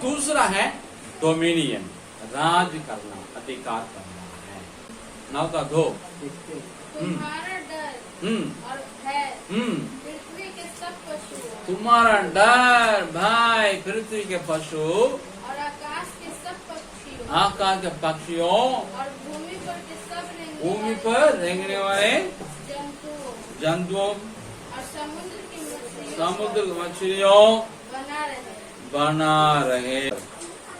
दूसरा है डोमिनियन, राज करना, अधिकार करना है। 9 का 2, तुम्हारा डर और भय पृथ्वी के सब पशुओं, तुम्हारा डर भाई पृथ्वी के पशु और आकाश के सब पक्षियों, आकाश के पक्षियों और भूमि पर के सब भूमि पर रेंगने वाले जंतुओं और समुद्र की मछलियों बना रहे।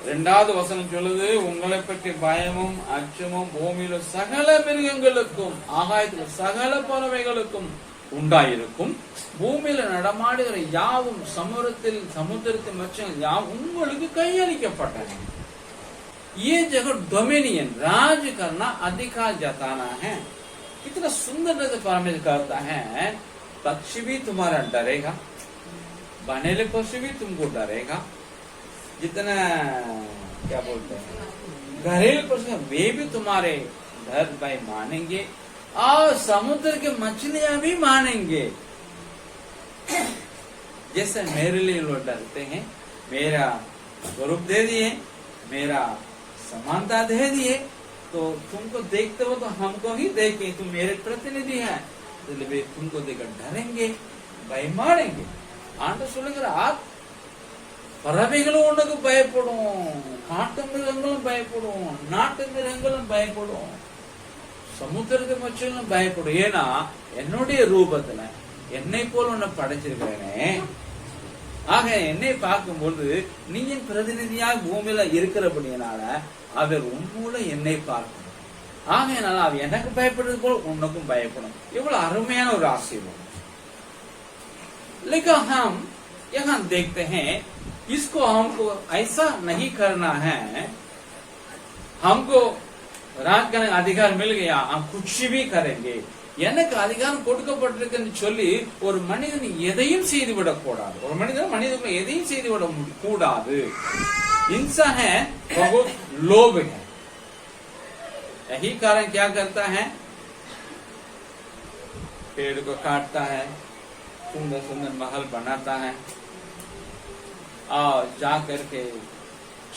இரண்டாவது வசனம் சொல்லுது, உங்களை பற்றி பயமும் அச்சமும் பூமியில சகல மிருகங்களுக்கும் ஆகாயத்தில் சகல பறவைகளுக்கும் உண்டாயிருக்கும், பூமியில நடமாடுகிற யாவும் சமுத்திரத்தின் மச்சங்கள் யாவும் உங்களுக்கு கையளிக்கப்பட்டன। ये जगह डोमिनियन, राज करना, अधिकार जताना है। कितना सुंदर से परमेश्वर करता है। पक्षी भी तुम्हारा डरेगा, बनेले पशु भी तुमको डरेगा, जितना क्या बोलते हैं घरेलू पशु वे भी तुम्हारे डर भाई मानेंगे, और समुद्र के मछलियां भी मानेंगे। जैसे मेरे लिए लोग डरते हैं, मेरा स्वरूप दे दिए, मेरा समानता दे दिए, तो तुमको देखते हो तो हमको ही देखे, तुम मेरे प्रतिनिधि हैं, इसलिए तुमको देखकर डरेंगे, பயமானேங்க। ஆண்டவர் சொல்லுகிறார், பறவைகளும் உனக்கு பயப்படும், காட்டு மிருகங்களும் பயப்படும், நாட்டு மிருகங்களும் பயப்படும், சமுத்திரத்து மச்சங்களும் பயப்படும்। ஏன்னா என்னுடைய ரூபத்துல என்னை போல உன்னை படைச்சிருக்கிறேனே, ஆக என்னை பார்க்கும்போது நீ என் பிரதிநிதியாக பூமியில இருக்கிறபடினால அவர் உன்னோட என்னை பார்க்கணும், ஆகையினால அவர் எனக்கு பயப்படுறது போல உனக்கும் பயப்படும்। இவ்வளவு அருமையான ஒரு ஆசீர்வாதம்। लेकिन हम यहाँ देखते हैं, इसको हमको ऐसा नहीं करना है, हमको राज करने का अधिकार मिल गया, हम कुछ भी करेंगे, எனக்கு அதிகாரம் கொடுக்கப்பட்டிருக்குன்னு சொல்லி ஒரு மனிதன் எதையும் செய்துவிடக் கூடாது, ஒரு மனிதனுக்கு எதையும் செய்துவிட கூடாது। इंसान है बहुत लोभ है, यही कारण क्या करता है, पेड़ को काटता है, सुंदर सुंदर महल बनाता है, और जा करके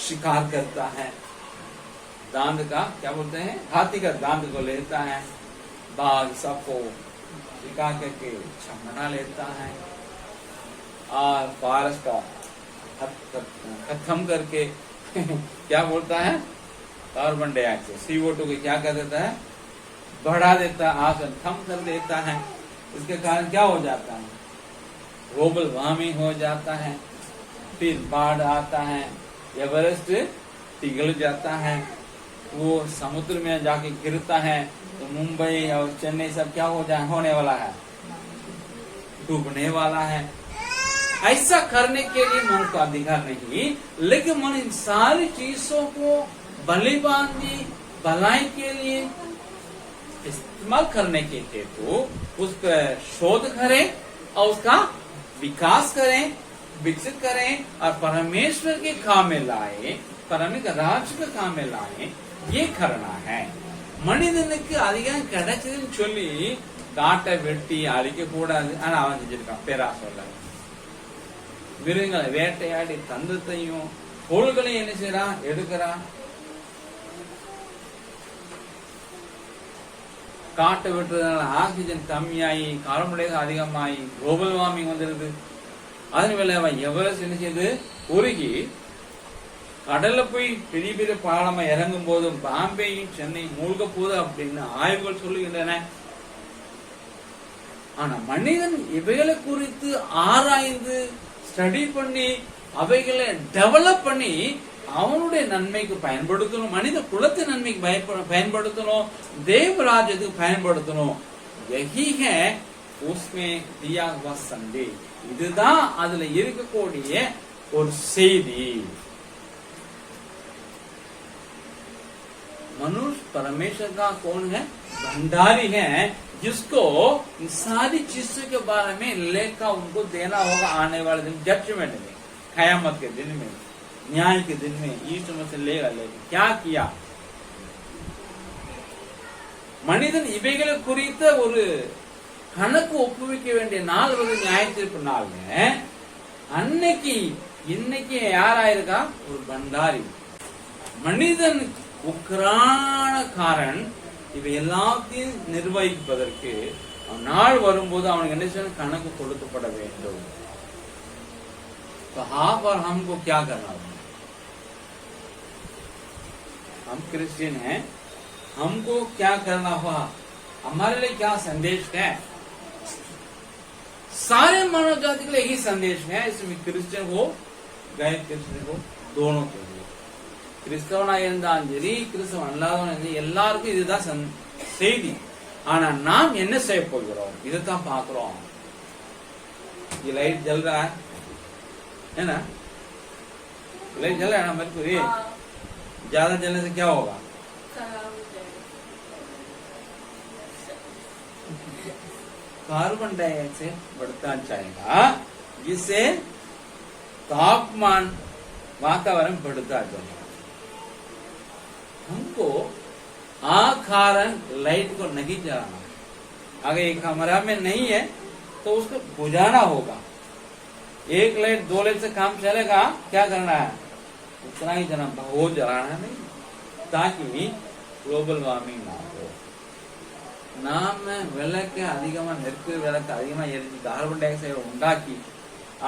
शिकार करता है, दांत का क्या बोलते हैं, हाथी का दांत को लेता है, बाघ सबको शिकार करके बना लेता है, और फॉरेस्ट का खत्म करके क्या बोलता है, कार्बन डाइऑक्साइड CO2 को क्या कर देता है, बढ़ा देता है, आसन कम कर देता है। इसके कारण क्या हो जाता है, ग्लोबल वार्मिंग हो जाता है, फिर बाढ़ आता है, एवरेस्ट पिघल जाता है, वो समुद्र में जाके गिरता है, तो मुंबई और चेन्नई सब क्या होने वाला है, डूबने वाला है। ऐसा करने के लिए मन का अधिकार नहीं, लेकिन मन इन सारी चीजों को बलिबांधी भलाई के लिए इस्तेमाल करने के हेतु उस पर शोध करें और उसका विकास करें, विकसित करें, और परमेश्वर के काम में लाए, परमेश्वर राज्य के काम में लाए, ये करना है। மனிதனுக்கு அதிகம் கிடைச்சதுன்னு சொல்லி காட்டை வெட்டி அழிக்க கூடாது, ஆனா அவன் செஞ்சிருக்கான் பேராசை। மிருகங்களை வேட்டையாடி தந்தத்தையும் பொருள்களையும் என்ன செய்யறான், எடுக்கிறான்। காட்டை வெட்டுறதுனால ஆக்சிஜன் கம்மியாகி கார்பன் டை ஆக்சைடு அதிகமாகி குளோபல் வார்மிங் வந்துருது। அதன் மேல அவன் எவரெஸ்ட் என்ன செய்யுது, உருகி கடல்ல போய் பெரிய பெரிய பாலமா இறங்கும் போதும் பாம்பேயும் சென்னை மூழ்க போகுது அப்படின்னு ஆய்வுகள் சொல்லுகின்றன। ஆனா மனிதன் இவைகளை குறித்து ஆராய்ந்து ஸ்டடி பண்ணி அவைகளை டெவலப் பண்ணி அவனுடைய நன்மைக்கு பயன்படுத்தணும், மனித குலத்தின் நன்மைக்கு பயன்படுத்தணும், தேவராஜ்யத்துக்கு பயன்படுத்தணும்। यही है उसमें दिया हुआ संदेश, இதுதான் அதுல இருக்கக்கூடிய ஒரு செய்தி। मनुष्य परमेश्वर का कौन है, भंडारी है, जिसको इन सारी चीजों के बारे में लेखा उनको देना होगा आने वाले दिन, जजमेंट में, कयामत के दिन में, न्याय के दिन में। यीशु मसीह लेगा क्या किया। மனிதன் இவைகளை குறித்த ஒரு கணக்கு ஒப்புவிக்க வேண்டிய நாள் வந்து நியாய தீர்ப்பு நாள்। அன்னைக்கு இன்னைக்கு யாராயிருக்கா? ஒரு பண்டாரி. மனிதன் உக்ரானக்காரன். இவை எல்லாத்தையும் நிர்வகிப்பதற்கு நாள் வரும்போது அவனுக்கு என்ன செய்யணும்? கணக்கு கொடுக்கப்பட வேண்டும். तो आप और हमको क्या करना होगा? हम क्रिश्चियन हैं, हमको क्या करना होगा? हमारे लिए क्या संदेश है? सारे मानव जाति के लिए यही संदेश है. इसमें क्रिश्चियन हो गैर क्रिश्चियन हो दोनों के लिए. கிறிஸ்தவனா இருந்தாலும் சரி கிறிஸ்தவன் அல்லாதவன் இருந்தாலும் எல்லாருக்கும் இதுதான் செய்தி. ஆனா நாம் என்ன செய்ய போகிறோம்? இதைத்தான் பாக்குறோம். ये लाइट जल रहा है ना? लाइट जल रहा है ना मरकुरी? ज्यादा जलने से क्या होगा? कार्बन डाइऑक्साइड बढ़ता जाएगा, जिससे तापमान वातावरण बढ़ता जाएगा. हमको कारण लाइट को नहीं जलाना. अगर एक कमरा में नहीं है तो उसको बुझाना होगा. एक लाइट 2 लाइट से काम चलेगा. क्या करना है? उतना ही जलाना, बहुत जलाना नहीं, ताकि ग्लोबल वार्मिंग ना हो. நாம விளக்கு அதிகமா நெருப்பு விளக்கு அதிகமா எரிஞ்சு கார்பன் டை ஆக்சைடு உண்டாக்கி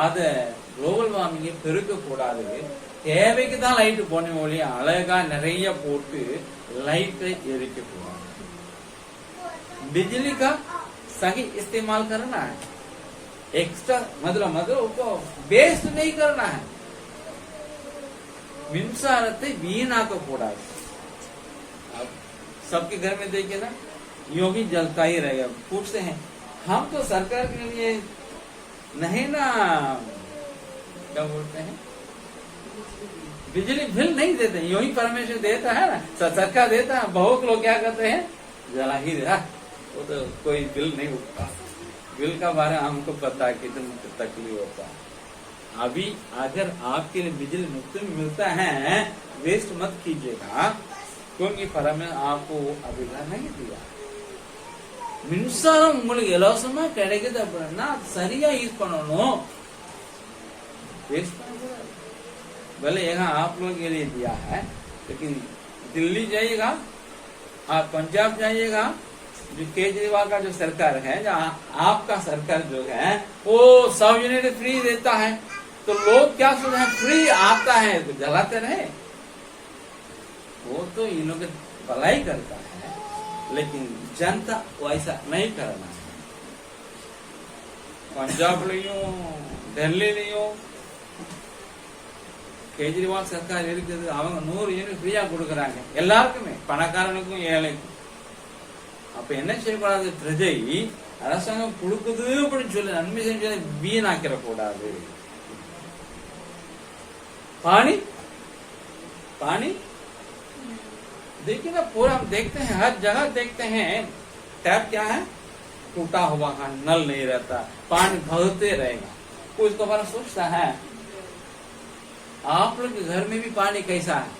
அதை குளோபல் வார்மிங்கை பெருக்க கூடாது. தேவைக்கு தான் லைட் போன ஒழிய அழகா நிறைய போட்டு லைட்டை எரிக்க கூடாது. बिजली का सही इस्तेमाल करना है. एक्स्ट्रा मतलब उसको वेस्ट नहीं करना है. மின்சாரத்தை வீணாக்க கூடாது. सबके घर में देखिए ना, यूं भी जलता ही रहेगा. पूछते हैं हम तो सरकार के लिए नहीं ना, क्या बोलते हैं, बिजली बिल नहीं देते. यूं ही परमेश्वर देता है ना, सरकार देता है. बहुत लोग क्या करते हैं? जला ही रहा. वो तो कोई बिल नहीं उठता. बिल का बारे में हमको पता है कितना तकलीफ होता है. अभी अगर आपके लिए बिजली मुफ्त में मिलता है, वेस्ट मत कीजिएगा, क्योंकि परमेश्वर आपको अधिकार नहीं दिया. மின்சாரம் உங்களுக்கு இலவசமா கிடைக்குது அப்படின்னா சரியா யூஸ் பண்ணணும். भले यहाँ आप लोगों के लिए दिया है, लेकिन दिल्ली जाइएगा, आप पंजाब जाइएगा, जो केजरीवाल का जो सरकार है, जहाँ आपका सरकार जो है वो 100 यूनिट फ्री देता है. तो लोग क्या सोचते हैं? फ्री आता है तो जलाते रहे. वो तो इन लोग भलाई करता है, लेकिन जनता वैसा नहीं करना है. पंजाब लियो, दिल्ली लियो, केजरीवाल सरकार இருக்குது. அவங்க 100 யூனிட் ஃப்ரீயா கொடுக்கறாங்க எல்லாருக்குமே, பணக்காரனுக்கும் ஏழைக்கும். அப்ப என்ன செய்யக்கூடாது? பிரஜை அரசாங்கம் கொடுக்குது அப்படின்னு சொல்லி நன்மை செஞ்சு வீணாக்கிற கூடாது. पानी पानी देखिए ना, पूरा हम देखते हैं, हर जगह देखते हैं टैप क्या है? टूटा हुआ है, नल नहीं रहता, पानी बहते रहेगा. कोई इसको बारे सोचता है? आप लोग के घर में भी पानी कैसा है?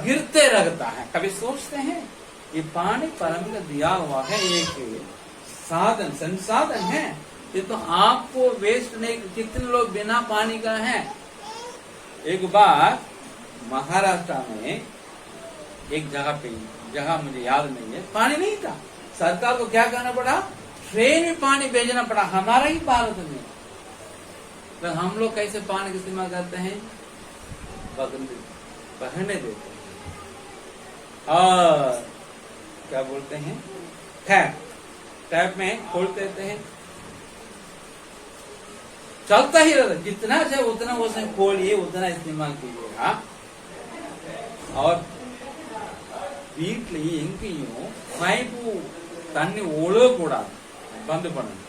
गिरते रहता है. कभी सोचते हैं? ये पानी परमेश्वर दिया हुआ है, एक साधन संसाधन है. ये तो आपको वेस्ट नहीं. कितने लोग बिना पानी का हैं? एक बार महाराष्ट्र में एक जगह मुझे याद नहीं है, पानी नहीं था. सरकार को क्या करना पड़ा? ट्रेन में पानी भेजना पड़ा, हमारा ही भारत में. तो हम लोग कैसे पानी का इस्तेमाल करते हैं? बहने देते हैं. और क्या बोलते हैं? टैप में खोल देते हैं, चलता ही रहता. जितना चाहे उतना उसमें खोलिए, उतना इस्तेमाल कीजिएगा. और வீட்ல எங்கேயும் பைப்பு தண்ணி ஒழுக கூடாது, பந்து பண்ணணும்.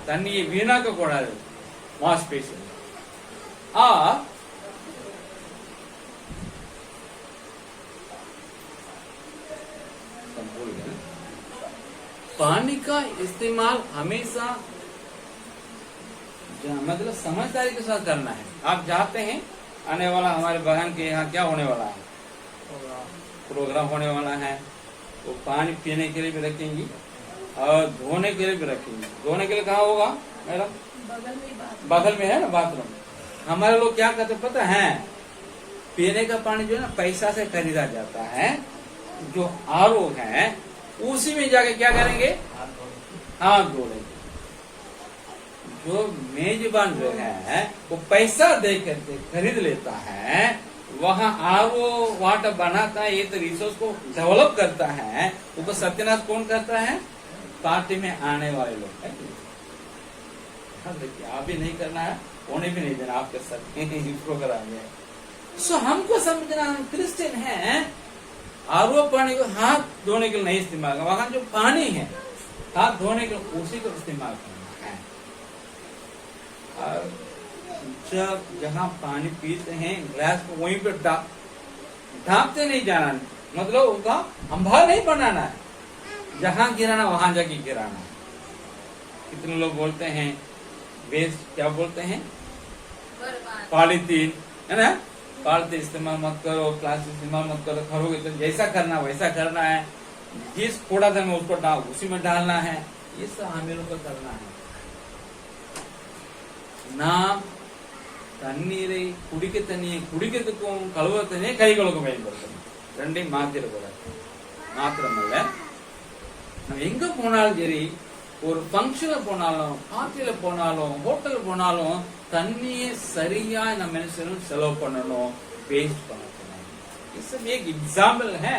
தண்ணியை வீணாக்க கூடாது. வாஷ் பேசின் पानी का इस्तेमाल हमेशा मतलब समझदारी के साथ करना है. आप चाहते हैं आने वाला हमारे बहन के यहाँ क्या होने वाला है? प्रोग्राम होने वाला है. वो पानी पीने के लिए भी रखेंगी और धोने के लिए भी रखेंगी. धोने के लिए कहाँ होगा? मैडम? बगल में बात बगल में है ना बाथरूम। हमारे लोग क्या करते पता है, पीने का पानी जो है ना पैसा से खरीदा जाता है, जो आरओ है उसी में जाके क्या करेंगे, हाथ धोएंगे। जो मेजबान जो है वो पैसा दे करके खरीद लेता है, वहाँ आरओ वाटर बनाता है, ये तो रिसोर्स को डेवलप करता है, उसको सत्यानाश कौन करता है, पार्टी में आने वाले लोग है। देखिए आप भी नहीं करना है, होने भी नहीं देना आपके साथ प्रोग्राम में। सो हमको समझना, हम क्रिश्चियन हैं, आरओ पानी को हाथ धोने के लिए नहीं इस्तेमाल करना, वहां जो पानी है हाथ धोने के लिए उसी को इस्तेमाल करना है। और जब जहाँ पानी पीते हैं ग्लास को वहीं पे ढांपते नहीं जाना, मतलब उसका अंबार नहीं बनाना है, जहाँ गिराना वहां जाके गिराना। कितने लोग बोलते हैं वेस्ट, क्या बोलते हैं, बर्बाद। पॉलीथीन है ना, पॉलीथीन इस्तेमाल मत करो, प्लास्टिक इस्तेमाल मत करो, करोगे तो जैसा करना वैसा करना है, जिस कूड़ा था में उसको डाल उसी में डालना है, ये सब हमें लोग को करना है। நாம் தண்ணீரை குடிக்க தண்ணியை குடிக்கிறதுக்கும் கழுவ தண்ணியை கை கழுவ பயன்படுத்தணும், ரெண்டையும் மாத்திரக்கூடாது. மாத்திரமல்ல, நம்ம எங்க போனாலும் சரி, ஒரு ஃபங்க்ஷன்ல போனாலும், பார்ட்டியில போனாலும், ஹோட்டல் போனாலும் தண்ணியை சரியா நம்ம என்ன செய்யணும், செலவு பண்ணணும், வேஸ்ட் பண்ணக்கூடாது. இது सब एक एग्जाम्पल है